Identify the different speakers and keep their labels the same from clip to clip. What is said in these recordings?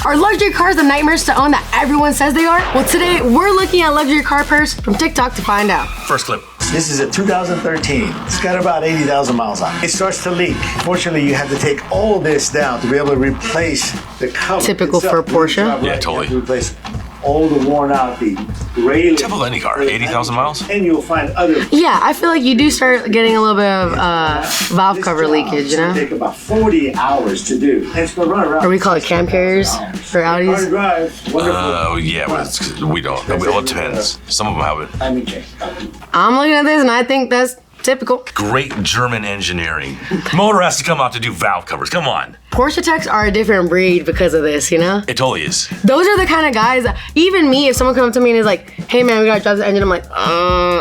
Speaker 1: Are luxury cars the nightmares to own that everyone says they are? Well, today we're looking at luxury car pairs from TikTok to find out.
Speaker 2: First clip.
Speaker 3: This is a 2013. It's got about 80,000 miles on it. It starts to leak. Fortunately, you have to take all this down to be able to replace the cover.
Speaker 1: Typical for a Porsche.
Speaker 2: Yeah, totally.
Speaker 3: You have to replace all the worn out, the railing.
Speaker 2: Typical any car, 80,000 miles?
Speaker 3: And you'll find other.
Speaker 1: Yeah, I feel like you do start getting a little bit of valve cover leakage, you know?
Speaker 3: It'll take about 40 hours to do. And it's going to run around.
Speaker 1: Or we call it cam carriers for Audis.
Speaker 3: Hard drive, wonderful.
Speaker 2: Yeah, but we don't. Well, it depends. Some of them have it.
Speaker 3: I mean, check.
Speaker 1: I'm looking at this and I think that's typical.
Speaker 2: Great German engineering. Motor has to come out to do valve covers. Come on.
Speaker 1: Porsche techs are a different breed because of this, you know?
Speaker 2: It totally is.
Speaker 1: Those are the kind of guys that, even me, if someone comes up to me and is like, hey man, we gotta drive the engine, I'm like,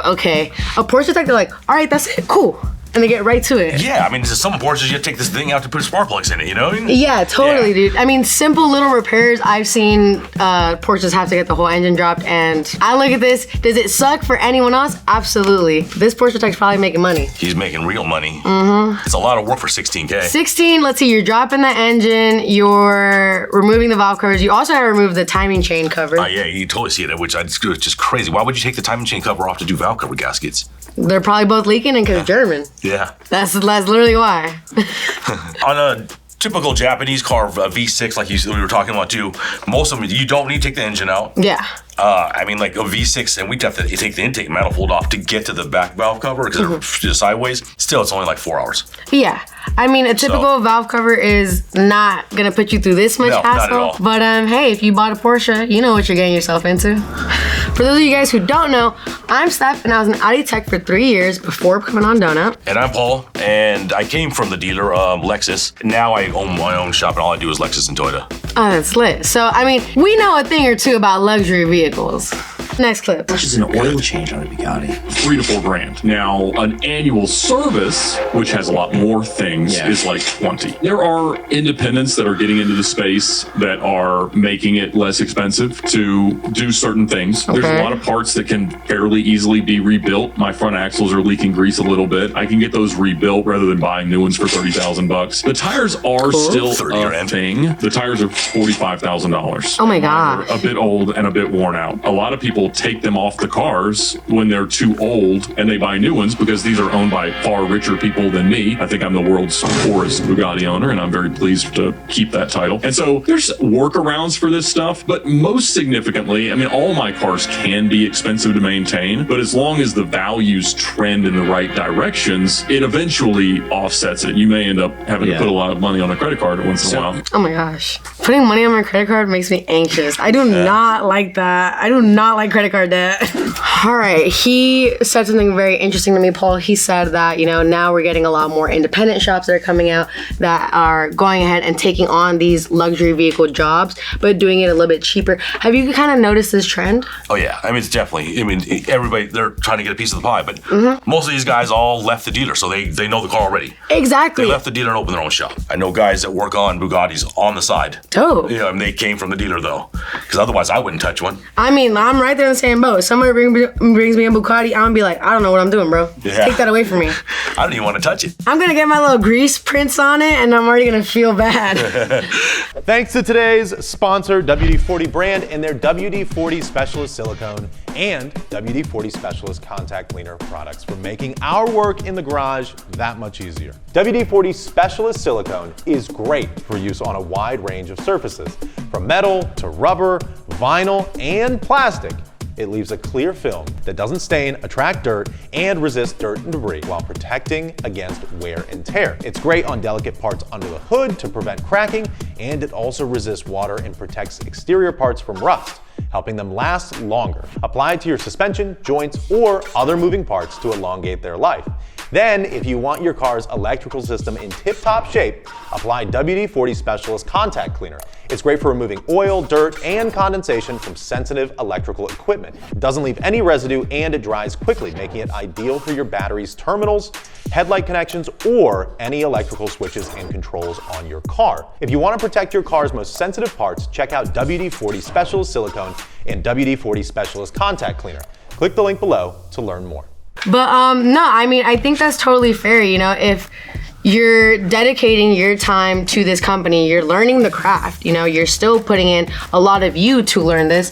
Speaker 1: okay. A Porsche tech, they're like, all right, that's it, cool. And they get right to it.
Speaker 2: Yeah, I mean, some Porsches, you have to take this thing out to put spark plugs in it, you know?
Speaker 1: Yeah, totally, dude. I mean, simple little repairs. I've seen Porsches have to get the whole engine dropped, and I look at this. Does it suck for anyone else? Absolutely. This Porsche tech's probably making money.
Speaker 2: He's making real money. Mm-hmm. It's a lot of work for 16K.
Speaker 1: 16, let's see, you're dropping the engine, you're removing the valve covers. You also have to remove the timing chain cover.
Speaker 2: Yeah, you totally see it, which is just crazy. Why would you take the timing chain cover off to do valve cover gaskets?
Speaker 1: They're probably both leaking and because it's German.
Speaker 2: Yeah.
Speaker 1: That's literally why.
Speaker 2: On a typical Japanese car, a V6, like we were talking about too, most of them, you don't need to take the engine out.
Speaker 1: Yeah.
Speaker 2: I mean, like a V6, and we'd have to take the intake manifold off to get to the back valve cover because they're sideways. Still, it's only like 4 hours.
Speaker 1: Yeah. I mean, a typical valve cover is not gonna put you through this much hassle.
Speaker 2: Not at all.
Speaker 1: But hey, if you bought a Porsche, you know what you're getting yourself into. For those of you guys who don't know, I'm Steph, and I was an Audi tech for 3 years before coming on Donut.
Speaker 2: And I'm Paul, and I came from the dealer, Lexus. Now I own my own shop, and all I do is Lexus and Toyota.
Speaker 1: Oh, that's lit. So, I mean, we know a thing or two about luxury vehicles. Next clip.
Speaker 4: How much is an oil change on a Bugatti?
Speaker 5: $3 to $4 grand. Now, an annual service, which has a lot more things, is like 20. There are independents that are getting into the space that are making it less expensive to do certain things.
Speaker 1: Okay.
Speaker 5: There's a lot of parts that can fairly easily be rebuilt. My front axles are leaking grease a little bit. I can get those rebuilt rather than buying new ones for $30,000. The tires are still a thing. The tires are $45,000.
Speaker 1: Oh my gosh.
Speaker 5: A bit old and a bit worn out. A lot of people take them off the cars when they're too old and they buy new ones because these are owned by far richer people than me. I think I'm the world's poorest Bugatti owner, and I'm very pleased to keep that title. And so there's workarounds for this stuff, but most significantly, I mean, all my cars can be expensive to maintain, but as long as the values trend in the right directions, it eventually offsets it. You may end up having to put a lot of money on a credit card once in a while.
Speaker 1: Oh my gosh. Putting money on my credit card makes me anxious. I do not like that. I do not like credit card debt. All right, he said something very interesting to me, Paul. He said that, you know, now we're getting a lot more independent shops that are coming out that are going ahead and taking on these luxury vehicle jobs, but doing it a little bit cheaper. Have you kind of noticed this trend?
Speaker 2: Oh yeah, I mean, it's definitely, I mean, everybody, they're trying to get a piece of the pie, but most of these guys all left the dealer, so they know the car already.
Speaker 1: Exactly.
Speaker 2: They left the dealer and opened their own shop. I know guys that work on Bugattis on the side.
Speaker 1: Dope.
Speaker 2: You know, and they came from the dealer though, because otherwise I wouldn't touch one.
Speaker 1: I mean, I'm right there in the same boat. If somebody brings me a Bugatti, I'm gonna be like, I don't know what I'm doing, bro.
Speaker 2: Yeah.
Speaker 1: Take that away from me.
Speaker 2: I don't even want to touch it.
Speaker 1: I'm gonna get my little grease prints on it, and I'm already gonna feel bad.
Speaker 6: Thanks to today's sponsor, WD-40 brand, and their WD-40 Specialist Silicone and WD-40 Specialist Contact Cleaner products for making our work in the garage that much easier. WD-40 Specialist Silicone is great for use on a wide range of surfaces, from metal to rubber, vinyl, and plastic. It leaves a clear film that doesn't stain, attract dirt, and resist dirt and debris while protecting against wear and tear. It's great on delicate parts under the hood to prevent cracking, and it also resists water and protects exterior parts from rust, helping them last longer. Apply it to your suspension, joints, or other moving parts to elongate their life. Then, if you want your car's electrical system in tip-top shape, apply WD-40 Specialist Contact Cleaner. It's great for removing oil, dirt, and condensation from sensitive electrical equipment. It doesn't leave any residue, and it dries quickly, making it ideal for your battery's terminals, headlight connections, or any electrical switches and controls on your car. If you want to protect your car's most sensitive parts, check out WD-40 Specialist Silicone and WD-40 Specialist Contact Cleaner. Click the link below to learn more.
Speaker 1: But no, I mean, I think that's totally fair. You know, if you're dedicating your time to this company. You're learning the craft. You know, you're still putting in a lot of you to learn this.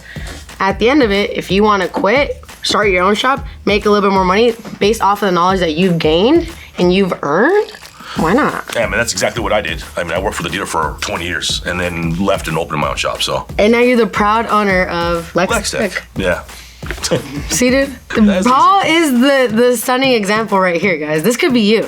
Speaker 1: At the end of it, if you want to quit, start your own shop, make a little bit more money based off of the knowledge that you've gained and you've earned, why not?
Speaker 2: Yeah, man, that's exactly what I did. I mean, I worked for the dealer for 20 years and then left and opened my own shop, so.
Speaker 1: And now you're the proud owner of
Speaker 2: Lextech. Yeah.
Speaker 1: See, dude? Paul is the stunning example right here, guys. This could be you.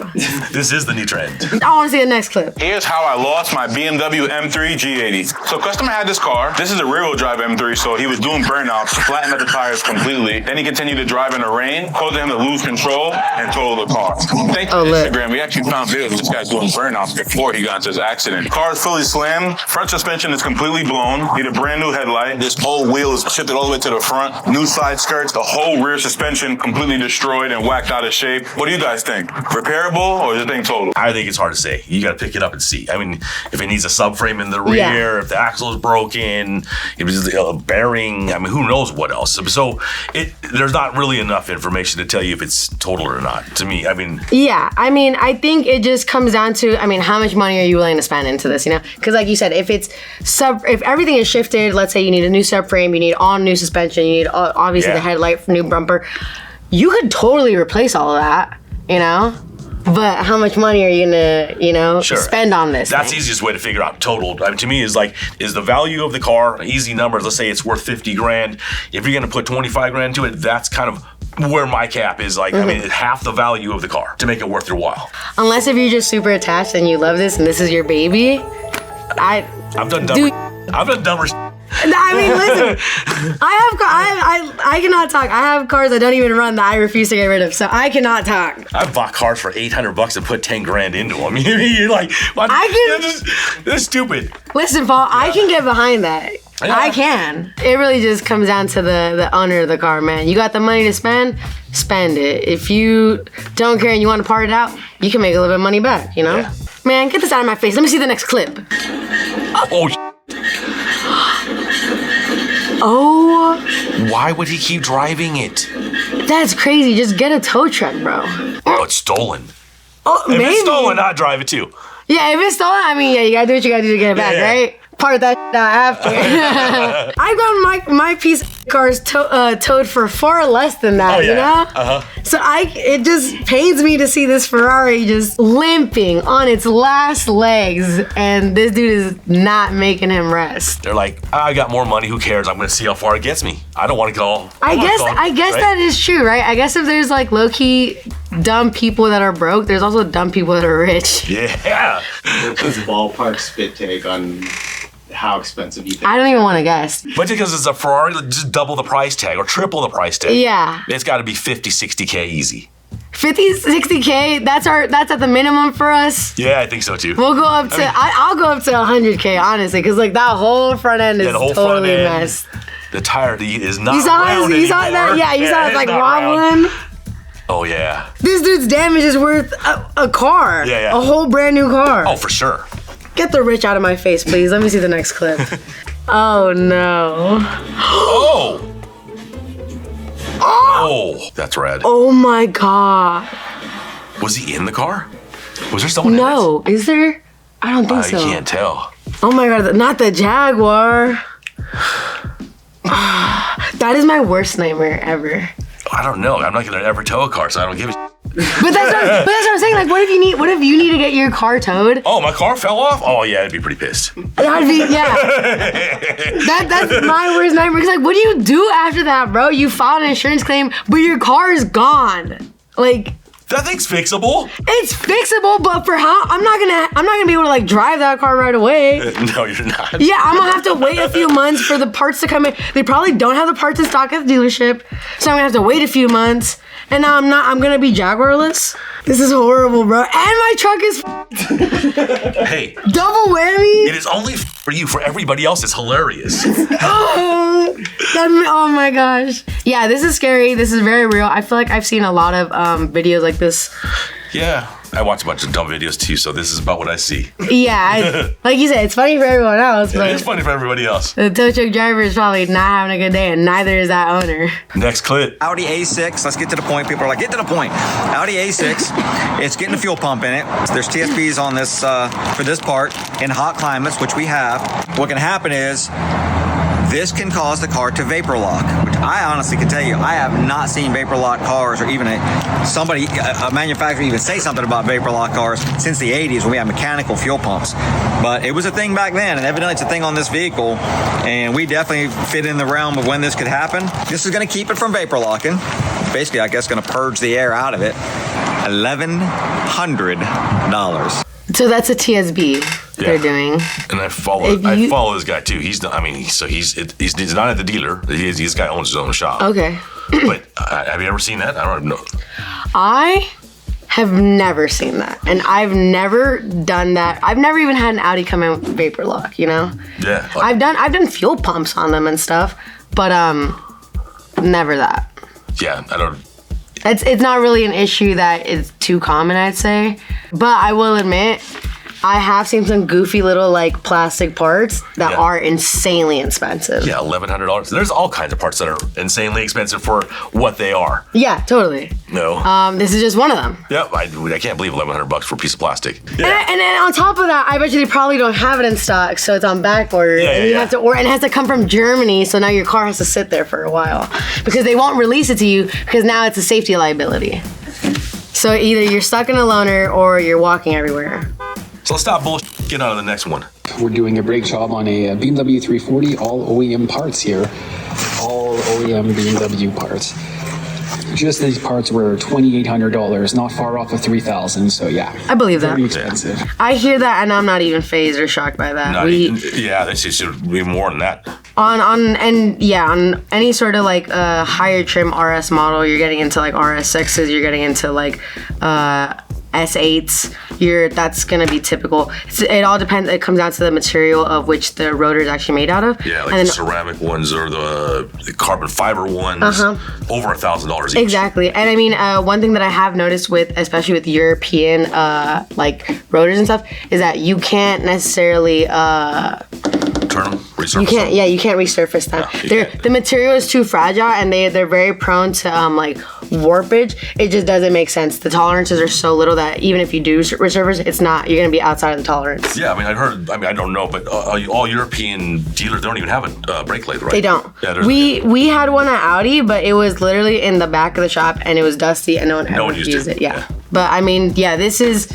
Speaker 2: This is the new trend.
Speaker 1: I want to see the next clip.
Speaker 7: Here's how I lost my BMW M3 G80. So customer had this car. This is a rear-wheel drive M3, so he was doing burnouts, flattened out the tires completely. Then he continued to drive in the rain, causing him to lose control and total the car. Thank you, Instagram. We actually found videos of this guy doing burnouts before he got into his accident. Car is fully slammed. Front suspension is completely blown. Need a brand new headlight. This whole wheel is shifted all the way to the front. New side skirts. The whole rear suspension completely destroyed and whacked out of shape. What do you guys think? Repairable or is the thing total?
Speaker 2: I think it's hard to say. You got to pick it up and see. I mean, if it needs a subframe in the rear, if the axle is broken, if it's a bearing, I mean, who knows what else. So there's not really enough information to tell you if it's total or not, to me. I mean.
Speaker 1: Yeah, I mean, I think it just comes down to, I mean, how much money are you willing to spend into this, you know? Because like you said, if everything is shifted, let's say you need a new subframe, you need all new suspension, you need obviously the headlight, new bumper, you could totally replace all of that, you know? But how much money are you gonna, you know, spend on this?
Speaker 2: That's the easiest way to figure out total. I mean, to me, is the value of the car, easy numbers, let's say it's worth 50 grand. If you're gonna put 25 grand to it, that's kind of where my cap is. Like, I mean, half the value of the car to make it worth your while.
Speaker 1: Unless if you're just super attached and you love this and this is your baby,
Speaker 2: I've done dumber
Speaker 1: I mean, listen, I cannot talk. I have cars that don't even run that I refuse to get rid of, so I cannot talk.
Speaker 2: I've bought cars for $800 and put 10 grand into them. You're like, this is stupid.
Speaker 1: Listen, Paul, I can get behind that. Yeah. I can. It really just comes down to the owner of the car, man. You got the money to spend it. If you don't care and you want to part it out, you can make a little bit of money back, you know? Yeah. Man, get this out of my face. Let me see the next clip. Oh.
Speaker 2: Why would he keep driving it?
Speaker 1: That's crazy. Just get a tow truck, bro.
Speaker 2: Oh, it's stolen.
Speaker 1: Oh,
Speaker 2: if
Speaker 1: maybe.
Speaker 2: It's stolen, I'd drive it too.
Speaker 1: Yeah, if it's stolen, I mean, yeah, you gotta do what you gotta do to get it back, right? Part that out after. I've gotten my piece of cars towed for far less than that, you know? So it just pains me to see this Ferrari just limping on its last legs, and this dude is not making him rest.
Speaker 2: They're like, I got more money, who cares? I'm gonna see how far it gets me. I don't want to go.
Speaker 1: I guess right? That is true, right? I guess if there's like low-key dumb people that are broke, there's also dumb people that are rich.
Speaker 2: Yeah.
Speaker 4: What's ballpark spit take on how expensive you think?
Speaker 1: I don't even want to guess.
Speaker 2: But because it's a Ferrari, just double the price tag or triple the price tag.
Speaker 1: Yeah.
Speaker 2: It's got to be 50, 60K easy.
Speaker 1: 50, 60K, that's at the minimum for us.
Speaker 2: Yeah, I think so too.
Speaker 1: We'll go up to, I'll go up to 100K, honestly, because like that whole front end is totally messed.
Speaker 2: The tire is not
Speaker 1: you saw
Speaker 2: round
Speaker 1: You saw that? Yeah, you saw it like wobbling.
Speaker 2: Oh, yeah.
Speaker 1: This dude's damage is worth a car.
Speaker 2: Yeah.
Speaker 1: A whole brand new car.
Speaker 2: Oh, for sure.
Speaker 1: Get the rich out of my face, please. Let me see the next clip. Oh, no.
Speaker 2: Oh, that's rad.
Speaker 1: Oh, my God.
Speaker 2: Was he in the car? Was there someone
Speaker 1: in it? Is there? I don't think so.
Speaker 2: I can't tell.
Speaker 1: Oh, my God. Not the Jaguar. That is my worst nightmare ever.
Speaker 2: I don't know. I'm not going to ever tow a car, so I don't give a shit.
Speaker 1: But that's what I'm saying. Like, what if you need to get your car towed?
Speaker 2: Oh, my car fell off? Oh, yeah, I'd be pretty pissed.
Speaker 1: That'd be, yeah. That's my worst nightmare. Because, like, what do you do after that, bro? You filed an insurance claim, but your car is gone. Like,
Speaker 2: that thing's fixable.
Speaker 1: It's fixable, but for how? I'm not gonna be able to like drive that car right away.
Speaker 2: No, you're not.
Speaker 1: Yeah, I'm gonna have to wait a few months for the parts to come in. They probably don't have the parts in stock at the dealership, so I'm gonna have to wait a few months. And now I'm gonna be Jaguarless. This is horrible, bro. And my truck is
Speaker 2: Hey.
Speaker 1: Double whammy.
Speaker 2: It is only for you. For everybody else, it's hilarious.
Speaker 1: Oh my gosh. Yeah, this is scary. This is very real. I feel like I've seen a lot of videos like this.
Speaker 2: Yeah. I watch a bunch of dumb videos too, so this is about what I see.
Speaker 1: Yeah, like you said, it's funny for everyone else, but
Speaker 2: It's funny for everybody else.
Speaker 1: the tow truck driver is probably not having a good day, and neither is that owner.
Speaker 2: Next clip.
Speaker 8: Audi A6, let's get to the point. People are like, get to the point. Audi A6, it's getting a fuel pump in it. There's TSPs on this for this part in hot climates, which we have. What can happen is this can cause the car to vapor lock, which I honestly can tell you, I have not seen vapor lock cars or even a manufacturer even say something about vapor lock cars since the 80s when we had mechanical fuel pumps. But it was a thing back then, and evidently it's a thing on this vehicle, and we definitely fit in the realm of when this could happen. This is going to keep it from vapor locking. Basically, I guess going to purge the air out of it. $1,100.
Speaker 1: So that's a TSB they're doing.
Speaker 2: And I follow this guy too. He's not at the dealer. This guy owns his own shop.
Speaker 1: Okay.
Speaker 2: But have you ever seen that? I don't know.
Speaker 1: I have never seen that, and I've never done that. I've never even had an Audi come in with vapor lock. You know.
Speaker 2: Yeah.
Speaker 1: I've done fuel pumps on them and stuff, but never that.
Speaker 2: Yeah, I don't.
Speaker 1: It's not really an issue that is too common, I'd say. But I will admit, I have seen some goofy little like plastic parts that are insanely expensive.
Speaker 2: Yeah, $1,100. There's all kinds of parts that are insanely expensive for what they are.
Speaker 1: Yeah, totally.
Speaker 2: No.
Speaker 1: This is just one of them.
Speaker 2: Yeah, I can't believe $1,100 for a piece of plastic.
Speaker 1: Yeah. And then on top of that, I bet you they probably don't have it in stock, so it's on back order. And you have to order, and it has to come from Germany, so now your car has to sit there for a while because they won't release it to you because now it's a safety liability. So either you're stuck in a loaner or you're walking everywhere.
Speaker 2: So let's stop bullshit. Get on to the next one.
Speaker 9: We're doing a brake job on a BMW 340, all OEM parts here. All OEM BMW parts. Just these parts were $2,800, not far off of $3,000. So yeah,
Speaker 1: I believe that.
Speaker 9: Very expensive.
Speaker 1: I hear that, and I'm not even fazed or shocked by that.
Speaker 2: They should be more than that.
Speaker 1: On any sort of like higher trim RS model, you're getting into like RS6s, you're getting into like S8s. That's gonna be typical. It all depends. It comes down to the material of which the rotor is actually made out of.
Speaker 2: Yeah, like the ceramic ones or the carbon fiber ones. Over $1,000 each.
Speaker 1: Exactly. And I mean, one thing that I have noticed especially with European like rotors and stuff, is that you can't necessarily
Speaker 2: turn them, resurface them.
Speaker 1: You can't resurface them. The material is too fragile, and they're very prone to like warpage. It just doesn't make sense. The tolerances are so little that even if you do resurface, you're gonna be outside of the tolerance.
Speaker 2: Yeah, I don't know, but all European dealers don't even have a brake lathe, right?
Speaker 1: They don't.
Speaker 2: Yeah,
Speaker 1: we had one at Audi, but it was literally in the back of the shop, and it was dusty, and no one ever used it. Yeah. But I mean, this is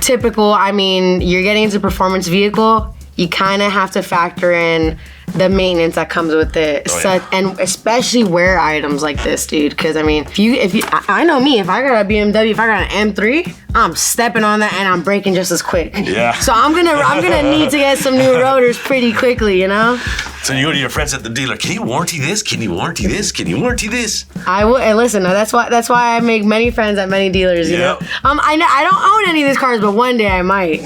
Speaker 1: typical. I mean, you're getting into a performance vehicle. You kind of have to factor in the maintenance that comes with it, and especially wear items like this, dude. Because I mean, I know me. If I got a BMW, if I got an M3, I'm stepping on that and I'm braking just as quick.
Speaker 2: Yeah.
Speaker 1: So I'm gonna need to get some new rotors pretty quickly, you know.
Speaker 2: So you go to your friends at the dealer. Can you warranty this? Can you warranty this? Can you warranty this?
Speaker 1: I will. And listen, that's why I make many friends at many dealers. You know. I don't own any of these cars, but one day I might.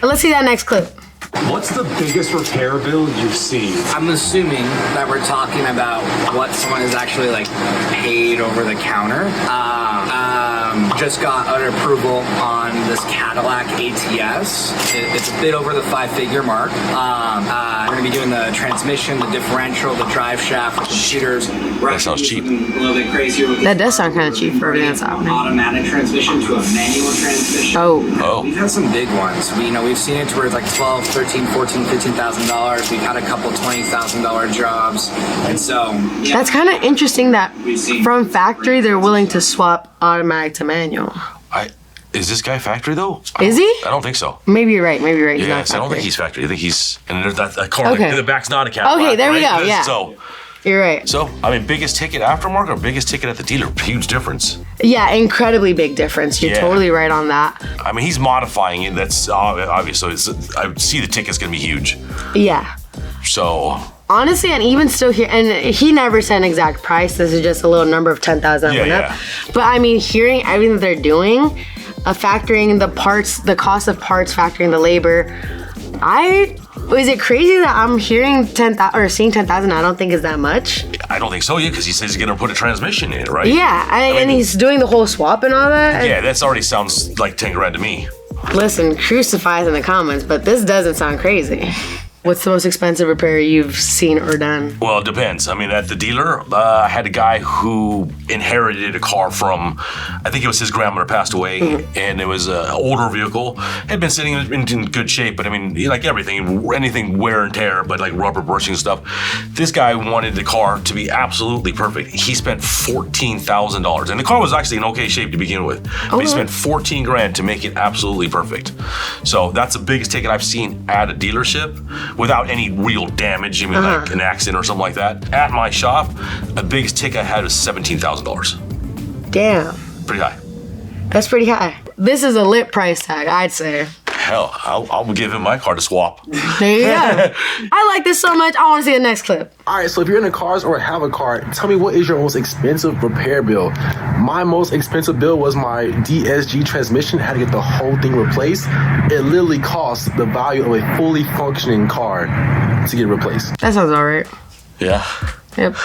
Speaker 1: Let's see that next clip.
Speaker 10: What's the biggest repair bill you've seen? I'm assuming that we're talking about what someone has actually like paid over the counter. Just got an approval on this Cadillac ATS. It's a bit over the 5-figure mark. We're gonna be doing the transmission, the differential, the drive shaft, the computers.
Speaker 2: That sounds cheap.
Speaker 10: A little bit crazier with
Speaker 1: that does sound kind of cheap for everything that's happening.
Speaker 10: Automatic transmission to a manual transmission.
Speaker 1: Oh.
Speaker 10: We've had some big ones. We've seen it to where it's like $12,000, $13,000, $14,000, $15,000. We've had a couple $20,000 jobs, and so
Speaker 1: that's kind of interesting that from factory they're willing to swap automatic to manual.
Speaker 2: Is this guy factory though?
Speaker 1: Is he?
Speaker 2: I don't think so.
Speaker 1: Maybe you're right.
Speaker 2: Yes, I don't think he's factory. I think he's, and there's that car in the back's not a Cadillac.
Speaker 1: Okay, there we go. Yeah.
Speaker 2: So
Speaker 1: you're right.
Speaker 2: So I mean, biggest ticket aftermarket or biggest ticket at the dealer? Huge difference.
Speaker 1: Yeah, incredibly big difference. You're totally right on that.
Speaker 2: I mean, he's modifying it. That's obvious. So I see the ticket's gonna be huge.
Speaker 1: Yeah.
Speaker 2: So.
Speaker 1: Honestly, and even still here, and he never said an exact price. This is just a little number of 10,000 went up. But I mean, hearing everything that they're doing, factoring the parts, the cost of parts, factoring the labor, is it crazy that I'm hearing 10,000 or seeing 10,000? I don't think is that much.
Speaker 2: I don't think so, yeah, because he says he's gonna put a transmission in it, right?
Speaker 1: Yeah, and he's doing the whole swap and all that.
Speaker 2: Yeah, that already sounds like 10 grand to me.
Speaker 1: Listen, crucify us in the comments, but this doesn't sound crazy. What's the most expensive repair you've seen or done?
Speaker 2: Well, it depends. I mean, at the dealer, I had a guy who inherited a car from, I think it was his grandmother passed away, and it was an older vehicle. Had been sitting in good shape, but I mean, like everything, anything wear and tear, but like rubber bushing stuff. This guy wanted the car to be absolutely perfect. He spent $14,000, and the car was actually in okay shape to begin with. But he spent 14 grand to make it absolutely perfect. So that's the biggest ticket I've seen at a dealership, without any real damage, I mean, like an accident or something like that. At my shop, the biggest ticket I had was $17,000.
Speaker 1: Damn.
Speaker 2: Pretty high.
Speaker 1: That's pretty high. This is a lit price tag, I'd say.
Speaker 2: Hell, I'll give him my car to swap.
Speaker 1: There you go. I like this so much, I want to see the next clip.
Speaker 11: All right, so if you're into cars or have a car, tell me what is your most expensive repair bill? My most expensive bill was my DSG transmission. I had to get the whole thing replaced. It literally cost the value of a fully functioning car to get replaced.
Speaker 1: That sounds all right.
Speaker 2: Yeah.
Speaker 1: Yep.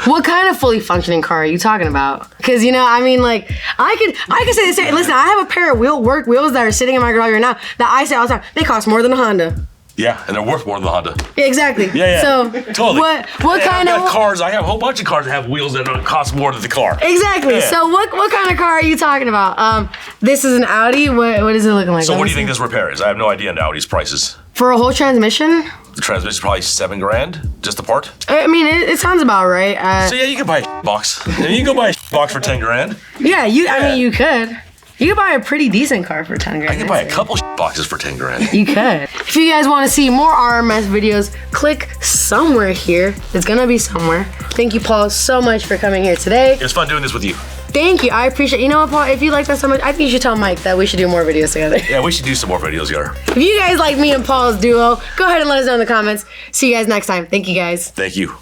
Speaker 1: What kind of fully functioning car are you talking about? Because, you know, I mean, like, I could say the same. Listen, I have a pair of work wheels that are sitting in my garage right now that I say all the time, they cost more than a Honda.
Speaker 2: Yeah, and they're worth more than the Honda.
Speaker 1: Yeah, exactly.
Speaker 2: Yeah.
Speaker 1: So,
Speaker 2: totally.
Speaker 1: what kind of
Speaker 2: cars? I have a whole bunch of cars that have wheels that cost more than the car.
Speaker 1: Exactly.
Speaker 2: Yeah.
Speaker 1: So, what kind of car are you talking about? This is an Audi. What is it looking like?
Speaker 2: So, what do you think this repair is? I have no idea on Audi's prices.
Speaker 1: For a whole transmission?
Speaker 2: The transmission's probably $7 grand, just the part.
Speaker 1: I mean, it sounds about right.
Speaker 2: So yeah, you can buy a box. You can go buy a box for 10 grand.
Speaker 1: Yeah, I mean, you could. You could buy a pretty decent car for 10 grand.
Speaker 2: I could buy a couple boxes for 10 grand.
Speaker 1: You could. If you guys want to see more RMS videos, click somewhere here. It's gonna be somewhere. Thank you, Paul, so much for coming here today.
Speaker 2: It was fun doing this with you.
Speaker 1: Thank you. I appreciate it. You know what, Paul? If you like that so much, I think you should tell Mike that we should do more videos together.
Speaker 2: Yeah, we should do some more videos together.
Speaker 1: If you guys like me and Paul's duo, go ahead and let us know in the comments. See you guys next time. Thank you, guys.
Speaker 2: Thank you.